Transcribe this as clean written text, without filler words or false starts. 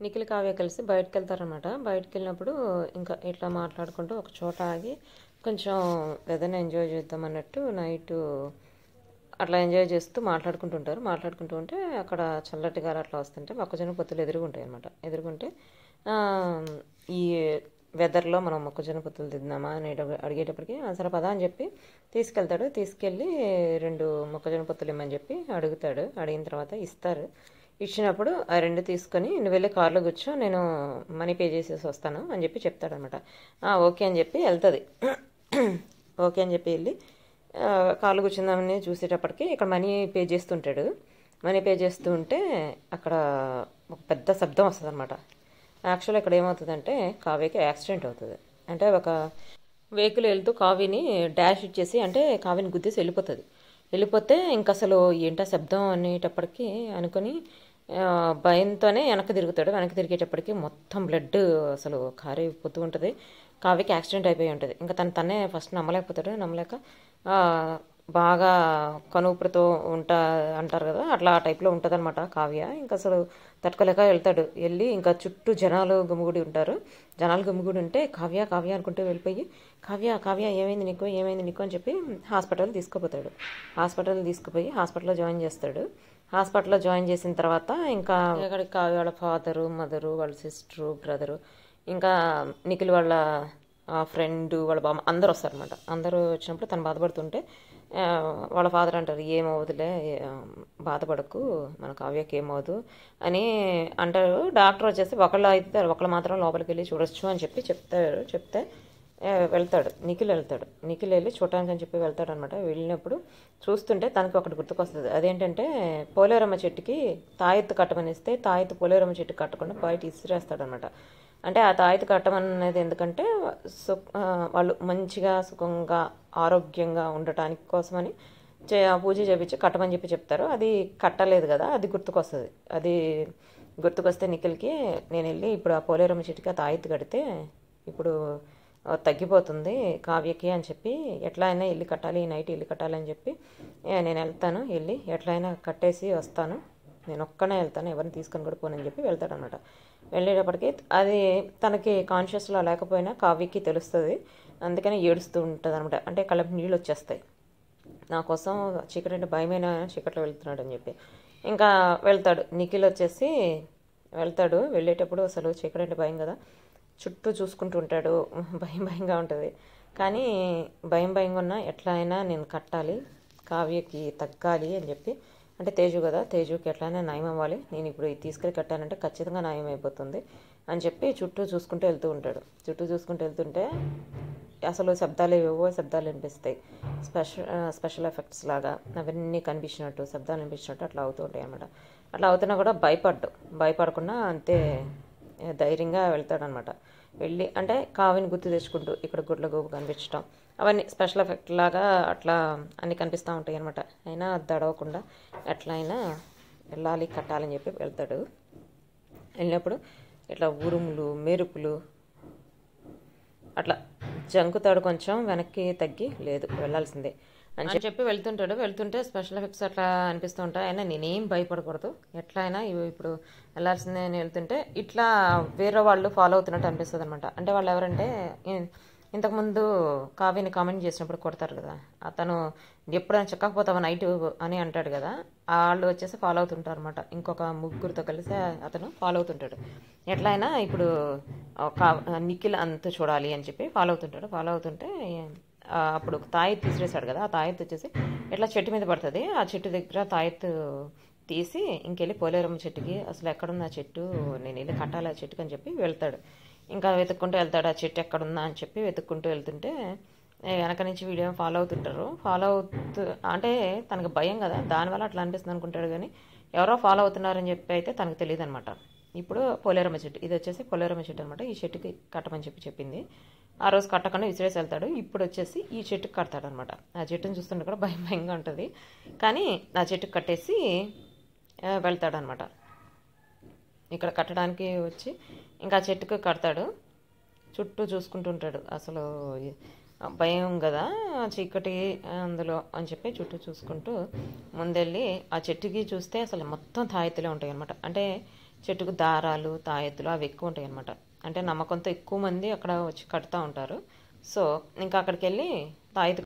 నిఖిల్ కావ్య కలిసి బయటకెళ్తారనమాట. బయటకెళ్ళినప్పుడు ఇంకా ఇట్లా మాట్లాడుకుంటూ ఒక చోట ఆగి కొంచెం ఏదైనా ఎంజాయ్ చేద్దాం అన్నట్టు నైటు అట్లా ఎంజాయ్ చేస్తూ మాట్లాడుకుంటుంటారు. మాట్లాడుకుంటూ ఉంటే అక్కడ చల్లటి గాలి అట్లా వస్తుంటే మొక్కజొన్న పొత్తులు ఎదురుగుంటాయి అనమాట. ఎదురుగుంటే ఆ, ఈ వెదర్లో మనం మొక్కజొన్న పొత్తులు తిందామా అని అడిగేటప్పటికి సరే పదా అని చెప్పి తీసుకెళ్తాడు. తీసుకెళ్ళి 2 మొక్కజొన్న పొత్తులు ఇమ్మని చెప్పి అడుగుతాడు. అడిగిన తర్వాత ఇస్తారు. ఇచ్చినప్పుడు ఆ 2 తీసుకొని నువ్వు వెళ్ళి కార్లో కూర్చో, నేను మనీ పే చేసేసి వస్తాను అని చెప్పి చెప్తాడనమాట. ఓకే అని చెప్పి వెళ్తుంది. ఓకే అని చెప్పి వెళ్ళి కాళ్ళు కూర్చుందామని చూసేటప్పటికి ఇక్కడ మనీ పే చేస్తుంటాడు. మనీ పే చేస్తూ ఉంటే అక్కడ ఒక పెద్ద శబ్దం వస్తుంది అనమాట. యాక్చువల్ ఇక్కడ ఏమవుతుందంటే కావ్యకి యాక్సిడెంట్ అవుతుంది. అంటే ఒక వెహికల్ వెళ్తూ కావ్యని డాష్ ఇచ్చేసి అంటే కావ్యని గుద్దేసి వెళ్ళిపోతుంది. వెళ్ళిపోతే ఇంక అసలు ఏంటా శబ్దం అనేటప్పటికి అనుకుని భయంతోనే వెనక్కి తిరుగుతాడు. వెనక్కి తిరిగేటప్పటికి మొత్తం బ్లడ్ అసలు కారిపోతూ ఉంటుంది. కావ్యకి యాక్సిడెంట్ అయిపోయి ఉంటుంది. ఇంకా తనే ఫస్ట్ నమ్మలేకపోతాడు. నమ్మలేక బాగా కనుపురితో అంటారు కదా, అట్లా ఆ టైప్లో ఉంటుంది అనమాట కావ్య. ఇంకా అసలు తట్టుకోలేక వెళ్తాడు. వెళ్ళి ఇంకా చుట్టూ జనాలు గుమిగూడి ఉంటారు. జనాలు గుమిగూడి ఉంటే కావ్య కావ్య అనుకుంటూ వెళ్ళిపోయి కావ్య కావ్య ఏమైంది నీకు ఏమైంది నీకు అని చెప్పి హాస్పిటల్ తీసుకుపోతాడు. హాస్పిటల్ తీసుకుపోయి హాస్పిటల్లో జాయిన్ చేస్తాడు. హాస్పిటల్లో జాయిన్ చేసిన తర్వాత ఇంకా అక్కడికి కావ్య వాళ్ళ ఫాదరు మదరు వాళ్ళ సిస్టరు బ్రదరు ఇంకా నిఖిల్ వాళ్ళ ఫ్రెండ్ వాళ్ళ బామ్మ అందరూ వస్తారనమాట. అందరూ వచ్చినప్పుడు తను బాధపడుతుంటే వాళ్ళ ఫాదర్ అంటారు ఏమవుతులే బాధపడకు మన కావ్యకి ఏమవుదు అని అంటారు. డాక్టర్ వచ్చేసి ఒకళ్ళు మాత్రం లోపలికి వెళ్ళి చూడొచ్చు అని చెప్పి చెప్తే వెళ్తాడు. నిఖిల్ వెళ్ళి చూడటానికి అని చెప్పి వెళ్తాడు అనమాట. వెళ్ళినప్పుడు చూస్తుంటే తనకి ఒకటి గుర్తుకొస్తుంది. అదేంటంటే పోలేరమ్మ చెట్టుకి తాయెత్తు కట్టమనిస్తే తాయెత్తు పోలేరమ్మ చెట్టు కట్టకుండా బయట ఇసిరేస్తాడనమాట. అంటే ఆ తాయెత్తు కట్టమనేది ఎందుకంటే వాళ్ళు మంచిగా సుఖంగా ఆరోగ్యంగా ఉండటానికి కోసమని పూజ చేపించి కట్టమని చెప్పి చెప్తారు. అది కట్టలేదు కదా, అది గుర్తుకొస్తుంది. అది గుర్తుకొస్తే నిఖిల్కి నేను వెళ్ళి ఇప్పుడు ఆ పోలేరమ్మ చెట్టుకి ఆ తాయెత్తు కడితే ఇప్పుడు తగ్గిపోతుంది కావ్యకి అని చెప్పి ఎట్లా అయినా ఇల్లు కట్టాలి, నైట్ ఇల్లు కట్టాలి అని చెప్పి నేను వెళ్తాను, వెళ్ళి ఎట్లా అయినా కట్టేసి వస్తాను, నేను ఒక్కనే వెళ్తాను, ఎవరిని తీసుకొని కూడా పోనని చెప్పి వెళ్తాడనమాట. వెళ్ళేటప్పటికి అది తనకి కాన్షియస్లో లేకపోయినా కావ్యకి తెలుస్తుంది. అందుకని ఏడుస్తూ ఉంటుంది అనమాట. అంటే కళ్ళకి నీళ్ళు వచ్చేస్తాయి. నా కోసం చీకటి అంటే భయమైన చీకట్లో వెళ్తున్నాడు అని చెప్పి ఇంకా వెళ్తాడు. నిఖిల్ వచ్చేసి వెళ్ళేటప్పుడు అసలు చీకటి అంటే భయం కదా, చుట్టూ చూసుకుంటూ ఉంటాడు. భయంగా ఉంటుంది. కానీ భయంగా ఉన్నా ఎట్లా అయినా నేను కట్టాలి, కావ్యకి తగ్గాలి అని చెప్పి అంటే తేజు కదా, తేజుకి ఎట్లయినా న్యాయం అవ్వాలి, నేను ఇప్పుడు ఇది తీసుకెళ్ళి కట్టానంటే ఖచ్చితంగా న్యాయం అయిపోతుంది అని చెప్పి చుట్టూ చూసుకుంటూ వెళ్తూ ఉంటాడు. చుట్టూ చూసుకుంటూ వెళ్తుంటే అసలు శబ్దాలు వినిపిస్తాయి. స్పెషల్ ఎఫెక్ట్స్ లాగా అవన్నీ కనిపించినట్టు శబ్దాలు వినిపించినట్టు అట్లా అవుతూ ఉంటాయి అన్నమాట. అట్లా అవుతున్నా కూడా భయపడకుండా అంతే ధైర్యంగా వెళ్తాడనమాట. వెళ్ళి అంటే కావ్యని గుర్తు తెచ్చుకుంటూ ఇక్కడ గుడ్ల గోపు కనిపించడం అవన్నీ స్పెషల్ ఎఫెక్ట్ లాగా అట్లా అన్నీ కనిపిస్తూ ఉంటాయి అనమాట. అయినా దడవకుండా ఎట్లా అయినా వెళ్ళాలి కట్టాలని చెప్పి వెళ్తాడు. వెళ్ళినప్పుడు ఇట్లా ఉరుములు మెరుపులు అట్లా జంకుతాడు. కొంచెం వెనక్కి తగ్గి లేదు వెళ్ళాల్సిందే అని చెప్పి వెళ్తుంటే స్పెషల్ ఎఫెక్ట్స్ అట్లా అనిపిస్తూ ఉంటాయి. అయినా నేనేం భయపడకూడదు, ఎట్లా అయినా ఇప్పుడు వెళ్ళాల్సిందే అని వెళ్తుంటే ఇట్లా వేరే వాళ్ళు ఫాలో అవుతున్నట్టు అనిపిస్తుంది అనమాట. అంటే వాళ్ళు ఎవరంటే ఇంతకుముందు కావ్యని కామెంట్ చేసినప్పుడు కొడతారు కదా, అతను ఎప్పుడైనా చెక్కకపోతావా నైట్ అని అంటాడు కదా, వాళ్ళు వచ్చేసి ఫాలో అవుతుంటారు అనమాట. ఇంకొక ముగ్గురితో కలిసి అతను ఫాలో అవుతుంటాడు. ఎట్లయినా ఇప్పుడు నిఖిల్ అంత చూడాలి అని చెప్పి ఫాలో అవుతుంటే అప్పుడు తాయెత్తు తీసిరేశాడు కదా, ఆ తాయెత్తు వచ్చేసి ఇట్లా చెట్టు మీద పడుతుంది. ఆ చెట్టు దగ్గర తాయెత్తు తీసి ఇంకెళ్ళి పోలేరమ్మ చెట్టుకి అసలు ఎక్కడుంది ఆ చెట్టు, నేను వెళ్ళి కట్టాలి ఆ చెట్టుకి అని చెప్పి వెళ్తాడు. ఇంకా వెతుక్కుంటూ వెళ్తాడు ఆ చెట్టు ఎక్కడుందా అని చెప్పి వెతుక్కుంటూ వెళ్తుంటే వెనక నుంచి వీడియో ఫాలో అవుతుంటారు. అంటే తనకు భయం కదా, దానివల్ల అట్లా అనిపిస్తుంది అనుకుంటాడు. కానీ ఎవరో ఫాలో అవుతున్నారని చెప్పి అయితే తనకు తెలియదు అనమాట. ఇప్పుడు పోలేరమ్మ చెట్టు, ఇది వచ్చేసి పోలేరమ్మ చెట్టు అనమాట. ఈ చెట్టుకి కట్టమని చెప్పి చెప్పింది. ఆ రోజు కట్టకుండా విసిరేసి వెళ్తాడు. ఇప్పుడు వచ్చేసి ఈ చెట్టుకి కడతాడు అనమాట. ఆ చెట్టుని చూస్తుంటే కూడా భయంగా ఉంటుంది. కానీ ఆ చెట్టుకి కట్టేసి వెళ్తాడనమాట. ఇక్కడ కట్టడానికి వచ్చి ఇంకా చెట్టుకు కడతాడు. చుట్టూ చూసుకుంటుంటాడు. అసలు భయం కదా చీకటి అందులో అని చెప్పి చుట్టూ చూసుకుంటూ ముందెళ్ళి ఆ చెట్టుకి చూస్తే అసలు మొత్తం తాయెత్తులే ఉంటాయి అనమాట. అంటే చెట్టుకు దారాలు తాయెత్తులు అవి ఎక్కువ ఉంటాయి అన్నమాట. అంటే నమ్మకంతో ఎక్కువ మంది అక్కడ వచ్చి కడుతూ ఉంటారు. సో ఇంకా అక్కడికి వెళ్ళి తాయెత్తు